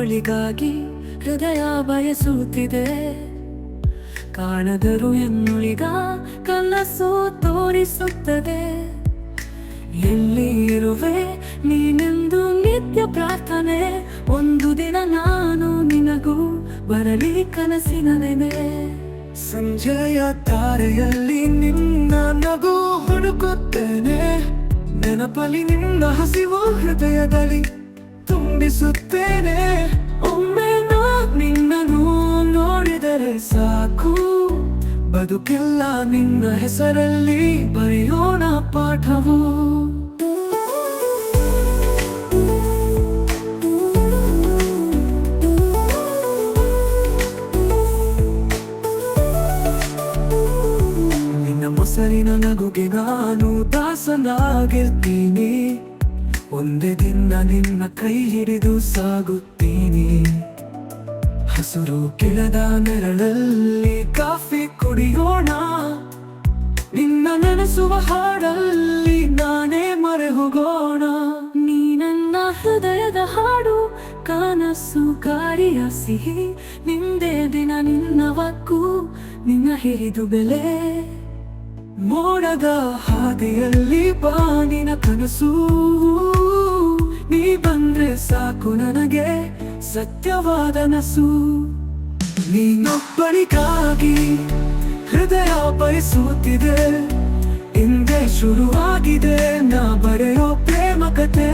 ಇನ್ನೊಬ್ಬಳಿಗಾಗಿ ಹೃದಯ ಬಯಸುತ್ತಿದೆ. ಕಾಣದರು ಎನ್ನುಳಿಗ ಕನಸು ತೋರಿಸುತ್ತದೆ. ಎಲ್ಲಿ ಇರುವೆ ನೀನೆಂದು ನಿತ್ಯ ಪ್ರಾರ್ಥನೆ. ಒಂದು ದಿನ ನಾನು ನಿನಗೂ ಬರಲಿ ಕನಸಿನ ನೆನೆ. ಸಂಜೆಯ ತಾರೆಯಲ್ಲಿ ನಿನ್ನ ನಗು ಹುಡುಕುತ್ತೇನೆ. ನೆನಪಲ್ಲಿ ನಿನ್ನ ಹಸಿವು ಹೃದಯದಲ್ಲಿ ತುಂಬಿಸುತ್ತೇನೆ. ಒಮ್ಮೆ ನಿನ್ನನ್ನು ನೋಡಿದರೆ ಸಾಕು, ಬದುಕೆಲ್ಲ ನಿನ್ನ ಹೆಸರಲ್ಲಿ ಬರೆಯೋಣ ಪಾಠವು. ನಿನ್ನ ಮೊಸರಿನ ನಗುಗೆ ನಾನು ದಾಸನಾಗಿರ್ತೀನಿ. ಒಂದೇ ದಿನ ನಿನ್ನ ಕೈ ಹಿಡಿದು ಸಾಗುತ್ತೀನಿ. ಹಸುರು ಗಿಡದ ನೆರಳಲ್ಲಿ ಕಾಫಿ ಕುಡಿಯೋಣ. ನಿನ್ನ ನೆನೆಸುವ ಹಾಡಲ್ಲಿ ನಾನೇ ಮರೆ ಹೋಗೋಣ. ನೀ ನನ್ನ ಹೃದಯದ ಹಾಡು, ಕನಸು ಗಾಳಿಯ ಸಿಹಿ. ನಿಂದೇ ದಿನ ನಿನ್ನ ವಕ್ಕು, ನಿನ್ನ ಹಿರಿದು ಬೆಲೆ. ಮೋಡದ ಹಾದಿಯಲ್ಲಿ ಬಾನಿನ ಕನಸು. ನೀ ಬಂದ್ರೆ ಸಾಕು ನನಗೆ ಸತ್ಯವಾದ ನಸು. ನೀನೊಬ್ಬಳಿಗಾಗಿ ಹೃದಯ ಬಯಸುತ್ತಿದೆ. ಹಿಂದೆ ಶುರುವಾಗಿದೆ ನಾ ಬರೆಯೋ ಪ್ರೇಮ ಕಥೆ.